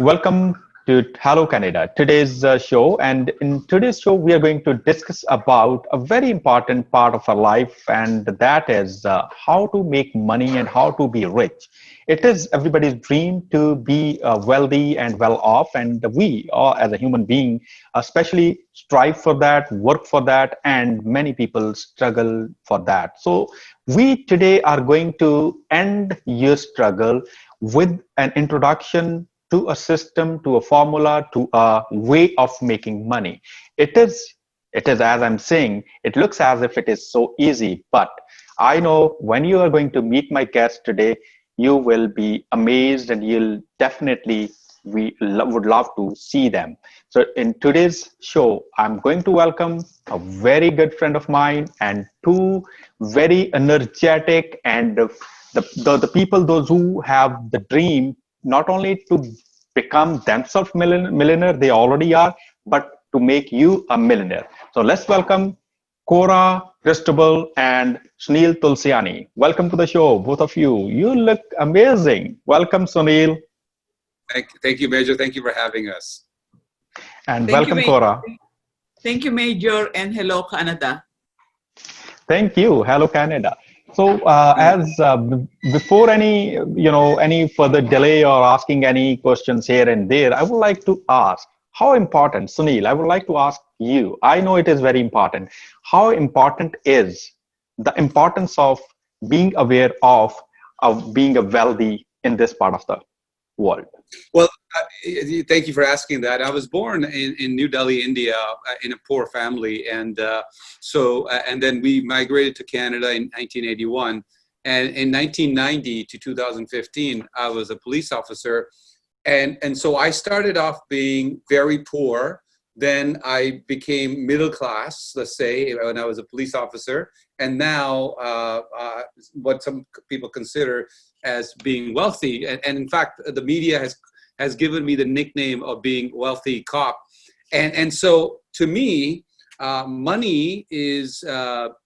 Welcome to Hello Canada, today's show. And in today's show, we are going to discuss about a very important part of our life, and that is how to make money and how to be rich. It is everybody's dream to be wealthy and well off, and we, as a human being, especially strive for that, work for that, and many people struggle for that. So, we today are going to end your struggle with an introduction to a system, to a formula, to a way of making money. It is, it is as I'm saying, it looks as if it is so easy, but I know when you are going to meet my guest today, you will be amazed and you'll definitely would love to see them. So in today's show, I'm going to welcome a very good friend of mine and two very energetic and the people, those who have the dream not only to become themselves millionaire, they already are, but to make you a millionaire. So let's welcome Cora Cristobal and Sunil Tulsiani. Welcome to the show, both of you. You look amazing. Welcome, Sunil. Thank you, Major. Thank you for having us. And welcome, Cora. Thank you, Major, and hello, Canada. Thank you. Hello, Canada. So, before any further delay or asking any questions here and there, I would like to ask how important, Sunil. I would like to ask you. I know it is very important. How important is the importance of being aware of being a wealthy in this part of the world? Well, thank you for asking that. I was born in New Delhi, India, in a poor family, and and then we migrated to Canada in 1981. And in 1990 to 2015, I was a police officer, and so I started off being very poor. Then I became middle class, let's say, when I was a police officer, and now what some people consider as being wealthy. And in fact, the media has given me the nickname of being wealthy cop. And so to me, money is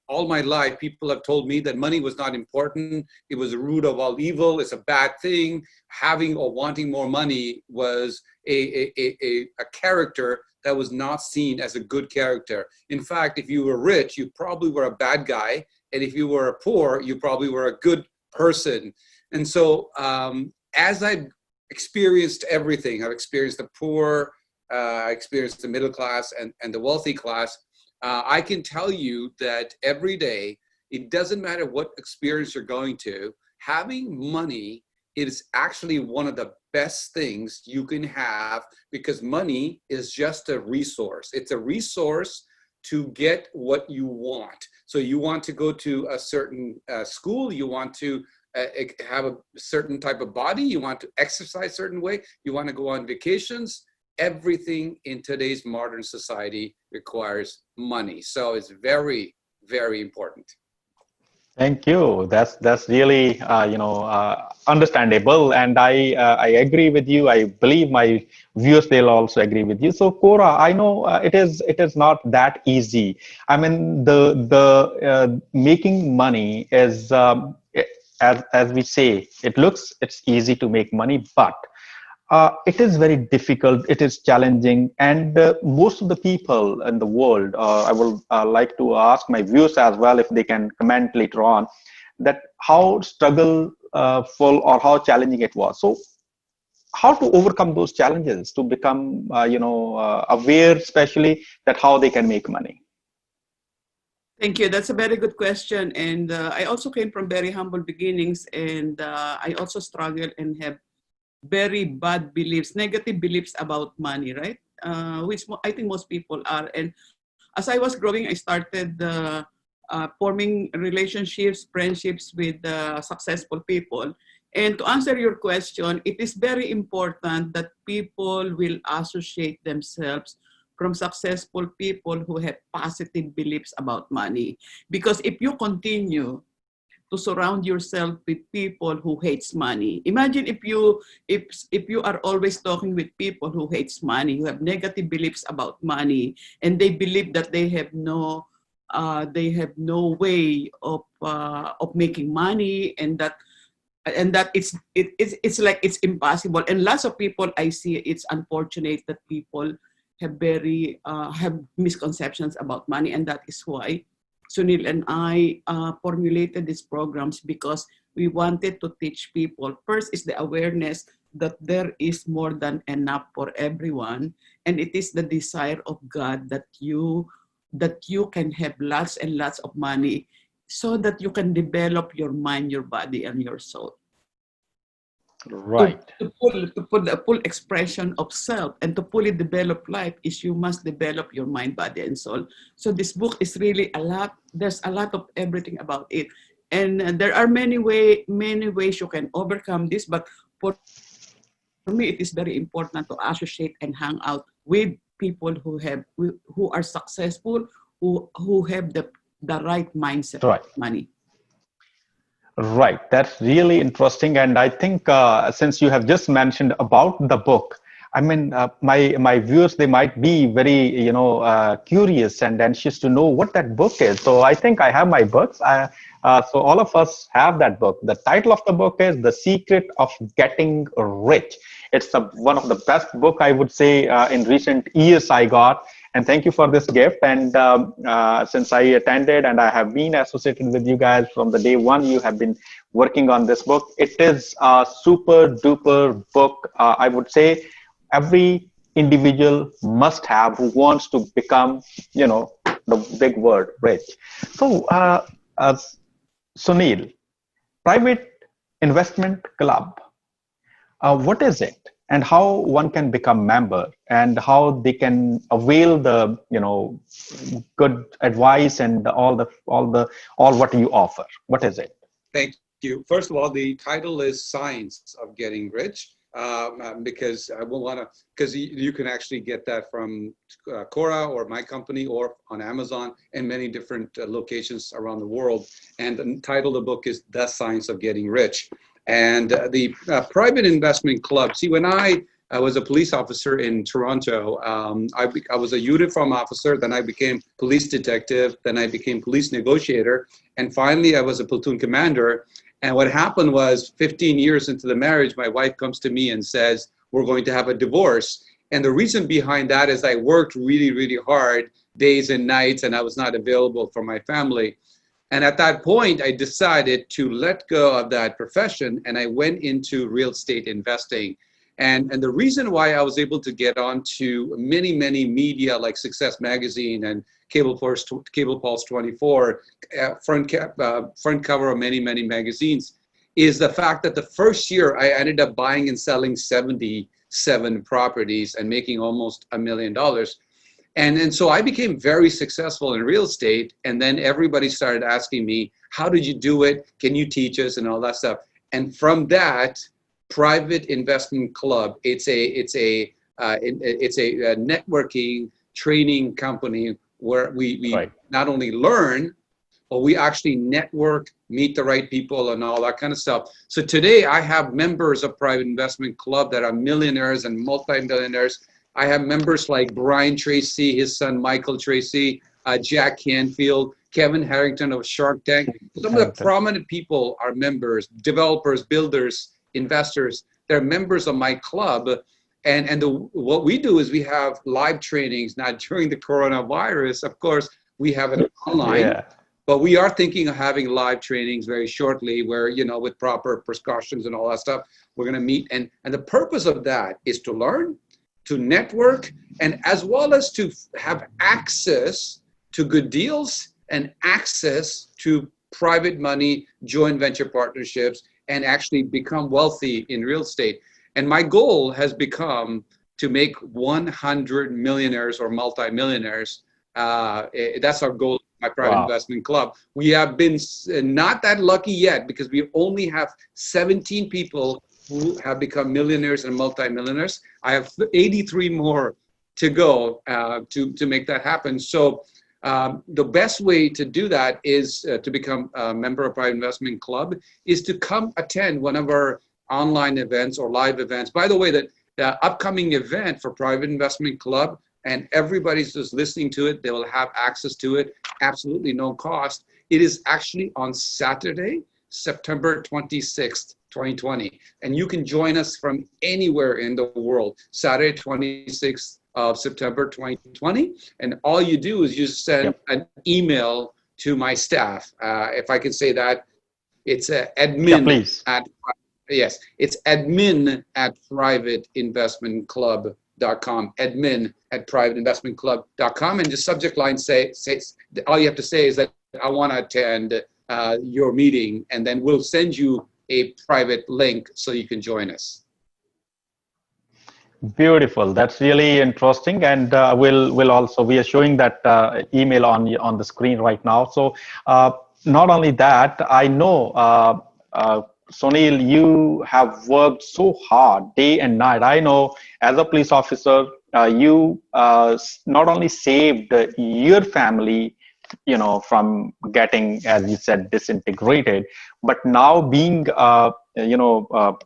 all my life. People have told me that money was not important. It was the root of all evil. It's a bad thing. Having or wanting more money was a character that was not seen as a good character. In fact, if you were rich, you probably were a bad guy. And if you were poor, you probably were a good person. And so as I've experienced everything, I've experienced the poor, I experienced the middle class and the wealthy class, I can tell you that every day, it doesn't matter what experience you're going to, having money is actually one of the best things you can have, because money is just a resource. It's a resource to get what you want. So you want to go to a certain school, you want to have a certain type of body, you want to exercise a certain way, you want to go on vacations. Everything in today's modern society requires money. So it's very, very important. Thank you. That's really understandable, and I agree with you. I believe my viewers, they'll also agree with you. So Cora, I know it is not that easy. I mean, the making money is as we say, it's easy to make money, but it is very difficult, it is challenging, and most of the people in the world, I will like to ask my viewers as well if they can comment later on, that how struggle full or how challenging it was. So how to overcome those challenges to become, aware, especially that how they can make money? Thank you. That's a very good question. And I also came from very humble beginnings, and I also struggle and have very bad beliefs, negative beliefs about money, right? Which I think most people are. And as I was growing, I started forming relationships, friendships with successful people. And to answer your question, it is very important that people will associate themselves from successful people who have positive beliefs about money. Because if you continue to surround yourself with people who hates money. Imagine if you are always talking with people who hates money, who have negative beliefs about money, and they believe that they have no way of making money, and that and that it's like it's impossible. And lots of people I see, it's unfortunate that people have misconceptions about money, and that is why Sunil and I formulated these programs, because we wanted to teach people. First is the awareness that there is more than enough for everyone, and it is the desire of God that you can have lots and lots of money, so that you can develop your mind, your body, and your soul. Right. To pull the full expression of self and to fully develop life is you must develop your mind, body, and soul. So this book is really a lot. There's a lot of everything about it, and there are many ways you can overcome this. But for me, it is very important to associate and hang out with people who are successful, who have the right mindset Right. of money. Right. That's really interesting. And I think since you have just mentioned about the book, I mean, my viewers, they might be very, curious and anxious to know what that book is. So I think I have my books. So all of us have that book. The title of the book is The Secret of Getting Rich. It's one of the best book, I would say, in recent years I got. And thank you for this gift. And since I attended and I have been associated with you guys from the day one, you have been working on this book. It is a super duper book. I would say every individual must have who wants to become, the big word, rich. So, Sunil, private investment club. What is it, and how one can become member, and how they can avail the good advice and all what you offer? What is it? Thank you. First of all, the title is Science of Getting Rich, because I will want to, because you can actually get that from Cora or my company or on Amazon and many different locations around the world. And the title of the book is The Science of Getting Rich. And the private investment club, see, when I was a police officer in Toronto, I was a uniform officer, then I became police detective, then I became police negotiator, and finally I was a platoon commander. And what happened was 15 years into the marriage, my wife comes to me and says, we're going to have a divorce. And the reason behind that is I worked really, really hard days and nights, and I was not available for my family. And at that point, I decided to let go of that profession, and I went into real estate investing. And the reason why I was able to get onto many, many media like Success Magazine and Cable Pulse 24, front cover of many, many magazines, is the fact that the first year I ended up buying and selling 77 properties and making almost $1 million. And so I became very successful in real estate. And then everybody started asking me, how did you do it? Can you teach us? And all that stuff. And from that private investment club, it's a networking training company where we Right. not only learn, but we actually network, meet the right people and all that kind of stuff. So today I have members of private investment club that are millionaires and multi-millionaires. I have members like Brian Tracy, his son Michael Tracy, Jack Canfield, Kevin Harrington of Shark Tank. Some of the prominent people are members, developers, builders, investors. They're members of my club. And what we do is we have live trainings. Now during the coronavirus, of course, we have it online. Yeah. But we are thinking of having live trainings very shortly where, with proper precautions and all that stuff, we're going to meet. And the purpose of that is to learn, to network, and as well as to have access to good deals and access to private money, joint venture partnerships, and actually become wealthy in real estate. And my goal has become to make 100 millionaires or multimillionaires. That's our goal, my private investment club. We have been not that lucky yet because we only have 17 people who have become millionaires and multimillionaires. I have 83 more to go to make that happen. So the best way to do that is to become a member of Private Investment Club is to come attend one of our online events or live events. By the way, the upcoming event for Private Investment Club, and everybody's just listening to it, they will have access to it, absolutely no cost. It is actually on Saturday, September 26th, 2020. And you can join us from anywhere in the world, Saturday, 26th of September 2020. And all you do is you send an email to my staff. If I can say that, it's Yeah, admin please. at, yes, it's admin at privateinvestmentclub.com, admin at privateinvestmentclub.com. And the subject line say all you have to say is that I want to attend your meeting, and then we'll send you a private link so you can join us. Beautiful. That's really interesting, and we'll also, we are showing that email on the screen right now. So not only that, I know Sunil, you have worked so hard day and night. I know as a police officer, you not only saved your family, from getting, as you said, disintegrated, but now being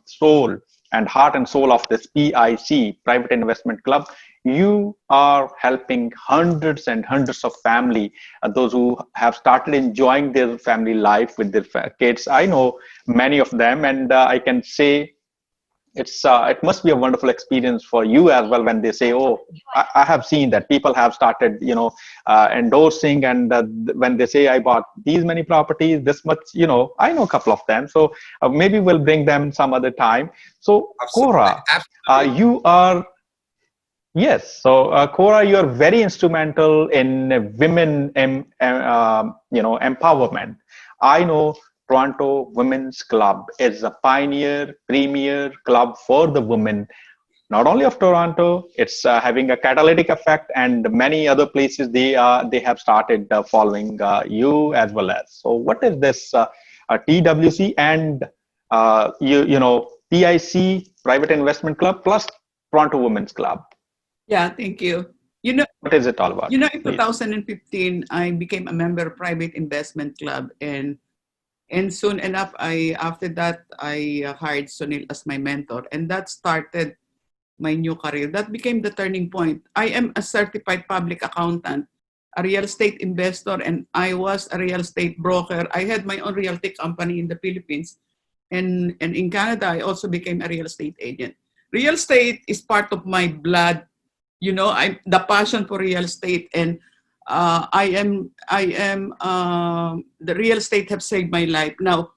soul and heart and soul of this PIC, Private Investment Club, you are helping hundreds and hundreds of family, those who have started enjoying their family life with their kids. I know many of them, and I can say it must be a wonderful experience for you as well when they say, oh, I have seen that people have started endorsing, and when they say I bought these many properties, this much, I know a couple of them, so maybe we'll bring them some other time. So Cora, you are, yes, so Cora, you are very instrumental in women empowerment. I know Toronto Women's Club is a pioneer, premier club for the women, not only of Toronto. It's having a catalytic effect, and many other places they have started following you as well as. So, what is this TWC and PIC, Private Investment Club, plus Toronto Women's Club? Yeah, thank you. What is it all about? In 2015, I became a member of Private Investment Club, and soon enough, after that, I hired Sunil as my mentor, and that started my new career. That became the turning point. I am a certified public accountant, a real estate investor, and I was a real estate broker. I had my own real estate company in the Philippines, and in Canada, I also became a real estate agent. Real estate is part of my blood. The passion for real estate, and the real estate have saved my life. Now,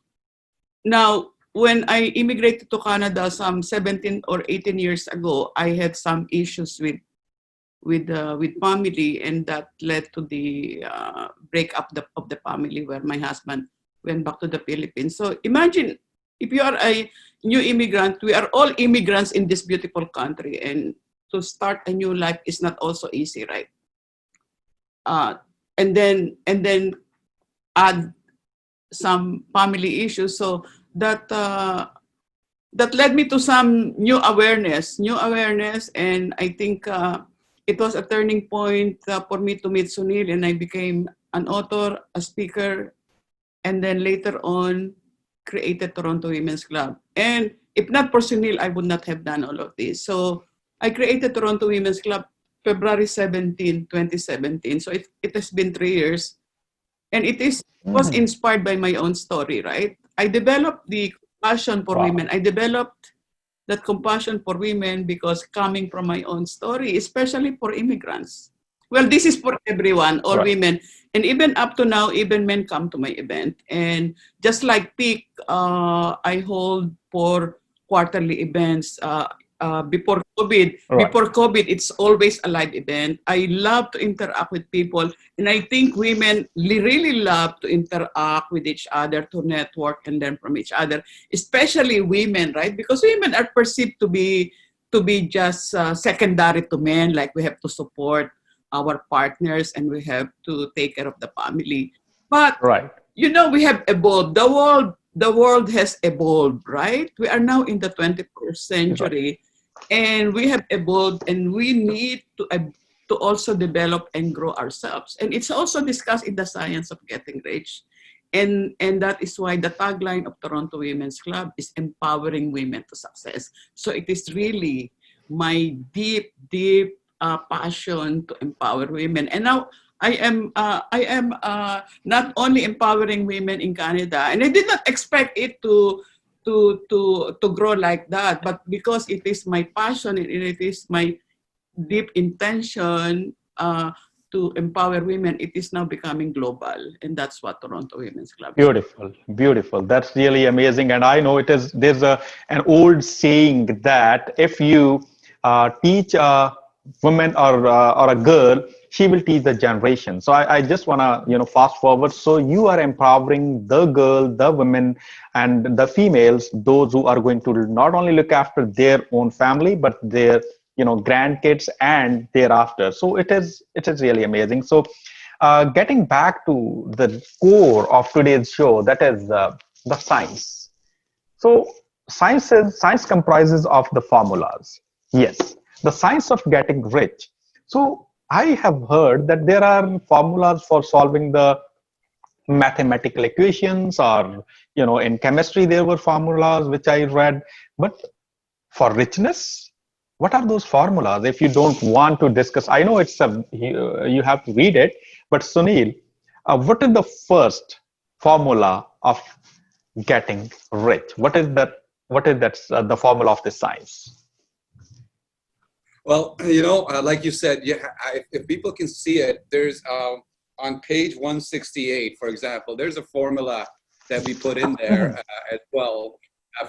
when I immigrated to Canada some 17 or 18 years ago, I had some issues with family, and that led to the breakup of the family, where my husband went back to the Philippines. So imagine if you are a new immigrant. We are all immigrants in this beautiful country, and to start a new life is not also easy, right? And then add some family issues, so that led me to some new awareness, and I think it was a turning point for me to meet Sunil, and I became an author, a speaker, and then later on created Toronto Women's Club. And if not for Sunil, I would not have done all of this. So I created Toronto Women's Club February 17, 2017. So it has been 3 years. And it was inspired by my own story, right? I developed the compassion for women. I developed that compassion for women because coming from my own story, especially for immigrants. Well, this is for everyone, all women. And even up to now, even men come to my event. And just like Peak, I hold 4 quarterly events. Before COVID, it's always a live event. I love to interact with people, and I think women really love to interact with each other, to network and learn from each other, especially women, right? Because women are perceived to be just secondary to men, like we have to support our partners and we have to take care of the family. But we have evolved. The world has evolved, right? We are now in the 21st century. And we have evolved, and we need to also develop and grow ourselves. And it's also discussed in the science of getting rich. And that is why the tagline of Toronto Women's Club is empowering women to success. So it is really my deep passion to empower women. And now I am not only empowering women in Canada, and I did not expect it to grow like that, but because it is my passion and it is my deep intention to empower women, it is now becoming global, and that's what Toronto Women's Club is. Beautiful, beautiful. That's really amazing. And I know it is, there's an old saying that if you teach a woman or a girl, she will teach the generation. So I just want to, fast forward. So you are empowering the girl, the women, and the females, those who are going to not only look after their own family, but their, grandkids and thereafter. So it is really amazing. So getting back to the core of today's show, that is the science. So science comprises of the formulas. Yes, the science of getting rich. So I have heard that there are formulas for solving the mathematical equations, or in chemistry there were formulas which I read. But for richness, what are those formulas? If you don't want to discuss, I know you have to read it, but Sunil, what is the first formula of getting rich? What is that the formula of this science? Well, like you said, yeah, if people can see it, there's on page 168, for example, there's a formula that we put in there as well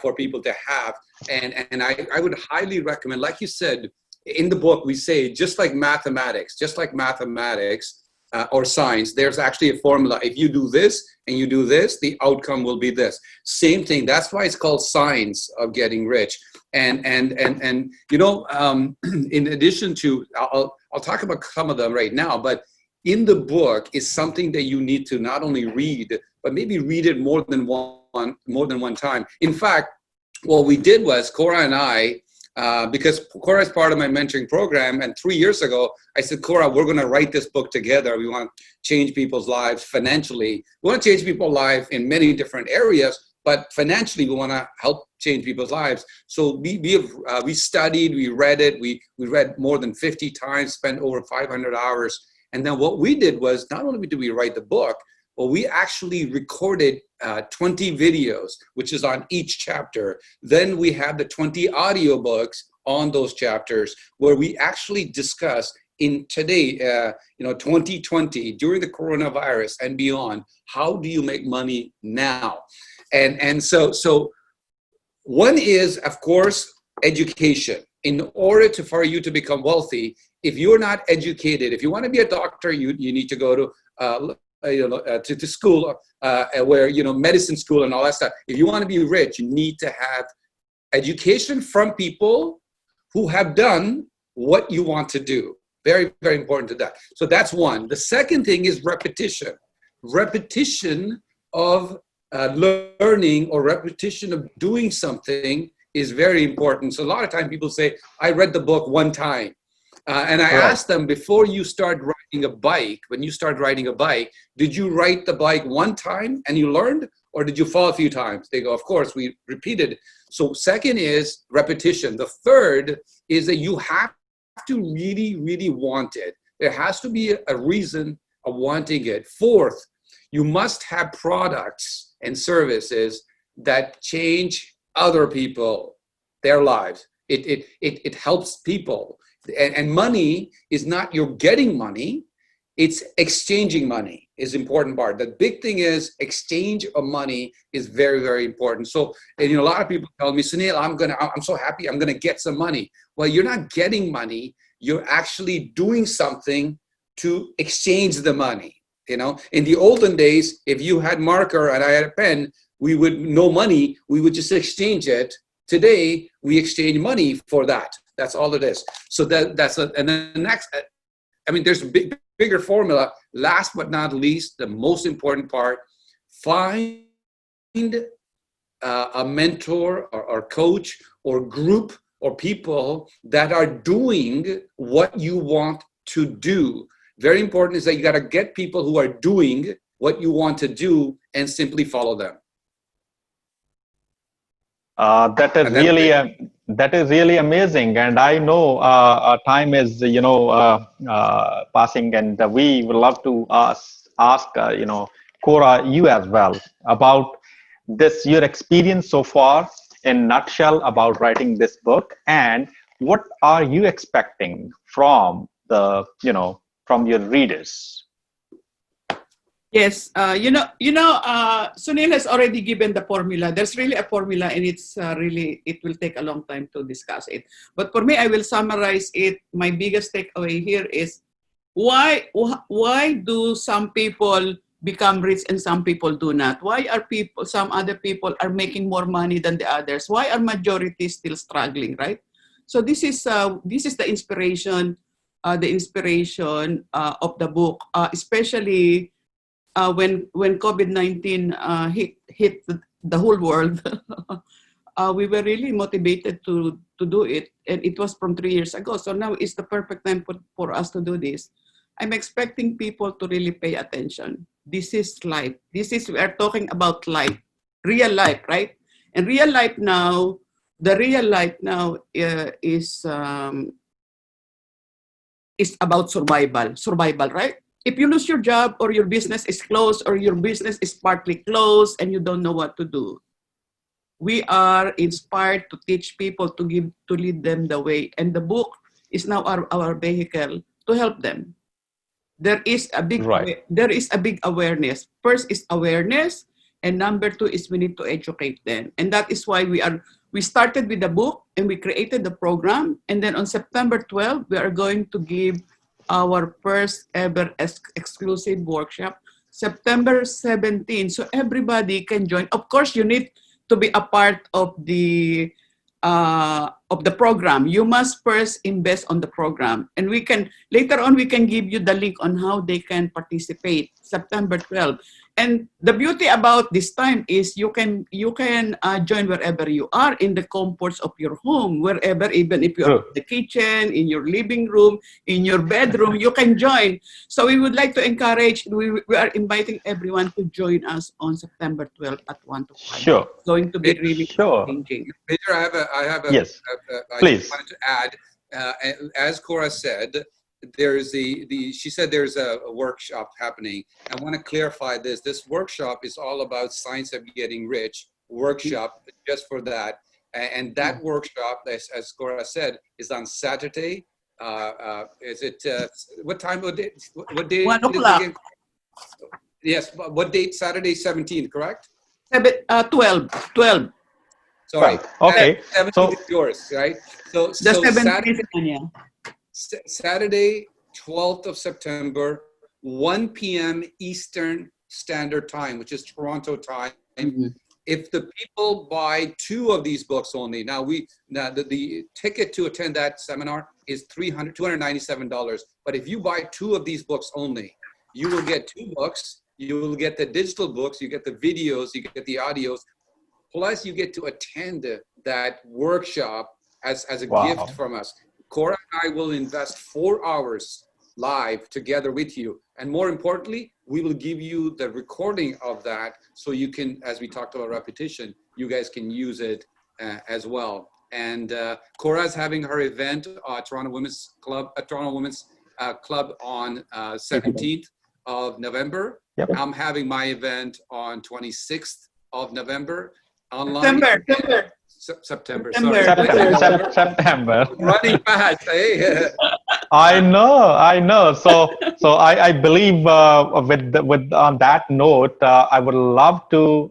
for people to have. And I would highly recommend, like you said, in the book, we say, just like mathematics, or science, there's actually a formula. If you do this and you do this, the outcome will be this. Same thing. That's why it's called science of getting rich. And in addition to, I'll talk about some of them right now, but in the book is something that you need to not only read, but maybe read it more than one time. In fact, what we did was Cora and I, because Cora is part of my mentoring program, and 3 years ago, I said, Cora, we're going to write this book together. We want to change people's lives financially. We want to change people's lives in many different areas, but financially, we want to help change people's lives. So we studied, we read it, we read more than 50 times, spent over 500 hours. And then what we did was, not only did we write the book, but we actually recorded 20 videos, which is on each chapter. Then we have the 20 audiobooks on those chapters, where we actually discuss in today, 2020, during the coronavirus and beyond, how do you make money now? And so one is, of course, education. In order for you to become wealthy, if you're not educated, if you want to be a doctor, you need to go to school, where, medicine school and all that stuff. If you want to be rich, you need to have education from people who have done what you want to do. Very, very important to that. So that's one. The second thing is repetition. Repetition of learning, or repetition of doing something, is very important. So a lot of times people say, I read the book one time. And I asked them, before you start riding a bike, when you start riding a bike, did you ride the bike one time and you learned, or did you fall a few times? They go, of course, we repeated. So second is repetition. The third is that you have to really, really want it. There has to be a reason of wanting it. Fourth, you must have products and services that change other people, their lives. It helps people. And money is not you're getting money, it's exchanging money is important part. The big thing is exchange of money is very, very important. So, a lot of people tell me, Sunil, I'm so happy I'm gonna get some money. Well, you're not getting money, you're actually doing something to exchange the money. In the olden days, if you had marker and I had a pen, we would no money, we would just exchange it. Today, we exchange money for that. That's all it is. So and then the next, there's a bigger formula. Last but not least, the most important part, find a mentor or coach or group or people that are doing what you want to do. Very important is that you got to get people who are doing what you want to do and simply follow them. That is And then really that is really amazing, and I know our time is passing, and we would love to ask Cora, you as well, about this your experience so far in nutshell about writing this book, and what are you expecting from the from your readers? Yes, Sunil has already given the formula. There's really a formula, and it's really, it will take a long time to discuss it. But for me, I will summarize it. My biggest takeaway here is why do some people become rich and some people do not? Why are some other people are making more money than the others? Why are majority still struggling, right? So this is the inspiration, of the book, especially when COVID-19 hit the whole world. We were really motivated to do it, and it was from 3 years ago. So now is the perfect time for us to do this. I'm expecting people to really pay attention. This is life. We are talking about life, real life, right? And real life now, the real life now is about survival, right? If you lose your job, or your business is closed, or your business is partly closed and you don't know what to do, we are inspired to teach people, to lead them the way. And the book is now our vehicle to help them. There is a big Right. awareness. First is awareness, and number two is we need to educate them. And that is why we started with the book, and we created the program. And then on September 12th, we are going to give our first ever exclusive workshop, September 17th. So everybody can join. Of course, you need to be a part of the program. You must first invest on the program, and later on we can give you the link on how they can participate. September 12th. And the beauty about this time is you can join wherever you are, in the comforts of your home, wherever, even if you're in the kitchen, in your living room, in your bedroom, you can join. So we would like to encourage, we are inviting everyone to join us on September 12th at 1 to 5. Sure. It's going to be really Sure. changing. Major, Yes. I Please. wanted to add, as Cora said, she said there's a workshop happening. I want to clarify this. This workshop is all about Science of Getting Rich workshop, just for that. And that workshop, as Cora said, is on Saturday. Is it, what time, what day 1 is it o'clock. again? Yes, what date? Saturday 17th, correct? 12. Sorry. Okay. 17th So is yours, right? So The 17th Saturday, is Anya. Saturday, 12th of September, 1 p.m. Eastern Standard Time, which is Toronto time. Mm-hmm. If the people buy 2 of these books only, now the ticket to attend that seminar is $297. But if you buy 2 of these books only, you will get 2 books. You will get the digital books, you get the videos, you get the audios, plus you get to attend that workshop as a gift from us. Cora and I will invest 4 hours live together with you. And more importantly, we will give you the recording of that, so you can, as we talked about repetition, you guys can use it as well. And Cora is having her event, Toronto Women's Club on 17th of November. Yep. I'm having my event on 26th of November online. September. Sorry. September. Running fast, eh? I know. So I believe with on that note, I would love to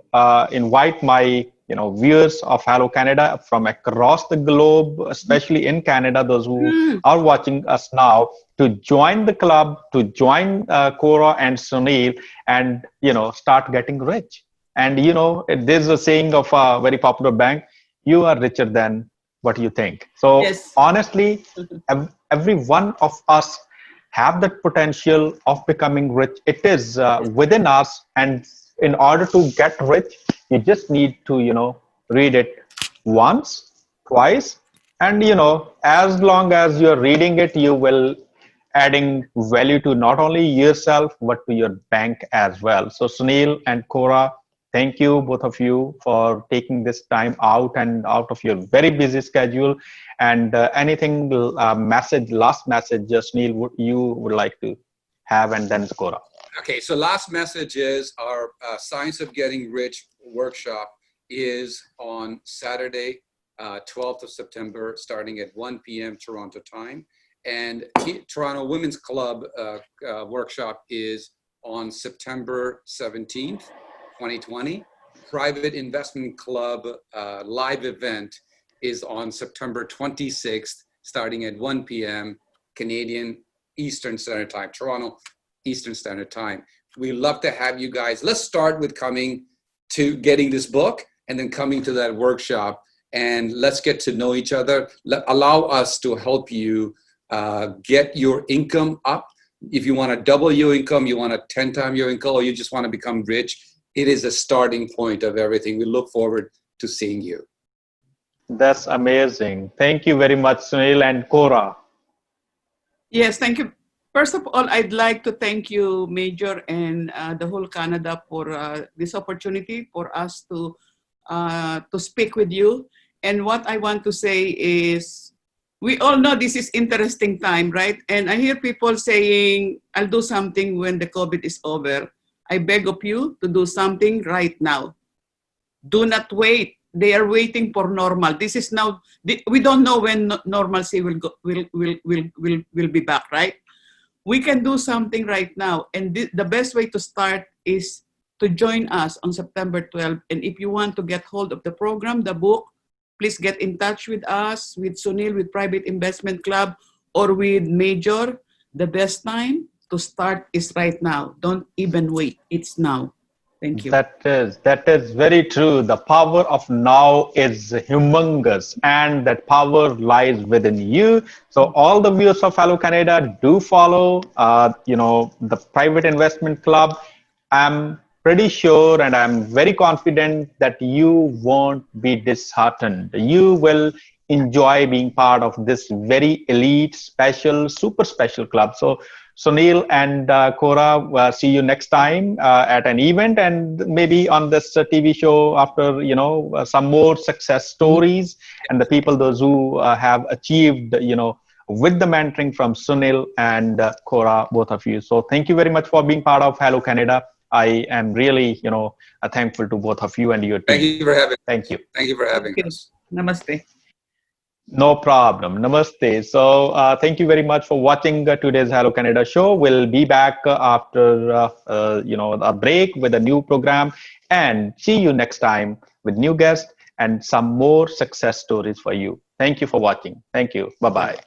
invite my viewers of Hello Canada from across the globe, especially in Canada, those who are watching us now, to join the club, to join Cora and Sunil, and start getting rich. And there's a saying of a very popular bank: you are richer than what you think. So Yes. honestly, every one of us have that potential of becoming rich. It is within us, and in order to get rich, you just need to read it once, twice, and as long as you're reading it, you will adding value to not only yourself but to your bank as well. So Sunil and Cora, thank you, both of you, for taking this time out and out of your very busy schedule. And anything, last message, Sunil, you would like to have, and then Cora. Okay, so last message is our Science of Getting Rich workshop is on Saturday, 12th of September, starting at 1 p.m. Toronto time. And Toronto Women's Club workshop is on September 17th, 2020. Private Investment Club live event is on September 26th, starting at 1 p.m. Canadian Eastern Standard Time, Toronto Eastern Standard Time. We love to have you guys. Let's start with coming to getting this book and then coming to that workshop, and let's get to know each other. Allow us to help you get your income up. If you want to double your income, you want to 10 times your income, or you just want to become rich, it is a starting point of everything. We look forward to seeing you. That's amazing. Thank you very much, Sunil and Cora. Yes, thank you. First of all, I'd like to thank you, Major, and the whole Canada for this opportunity for us to speak with you. And what I want to say is, we all know this is interesting time, right? And I hear people saying, I'll do something when the COVID is over. I beg of you to do something right now. Do not wait. They are waiting for normal. This is now, we don't know when normalcy will be back, right? We can do something right now. And the best way to start is to join us on September 12th. And if you want to get hold of the program, the book, please get in touch with us, with Sunil, with Private Investment Club, or with Major. The best time to start is right now. Don't even wait. It's now. Thank you. That is very true. The power of now is humongous, and that power lies within you. So all the viewers of Hello Canada, do follow, the Private Investment Club. I'm pretty sure, and I'm very confident that you won't be disheartened. You will enjoy being part of this very elite, special, super special club. So Sunil and Cora, see you next time at an event, and maybe on this TV show after, some more success stories and the people, those who have achieved, with the mentoring from Sunil and Cora, both of you. So thank you very much for being part of Hello Canada. I am really, thankful to both of you and your team. Thank you for having. Thank you. Thank you for having us. Namaste. No problem. Namaste. So thank you very much for watching today's Hello Canada show. We'll be back after a break with a new program, and see you next time with new guests and some more success stories for you. Thank you for watching. Thank you. Bye-bye.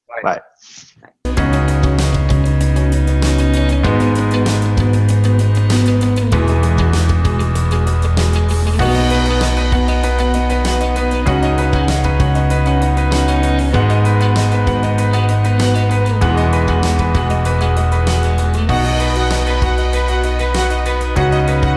Bye. Bye. Bye.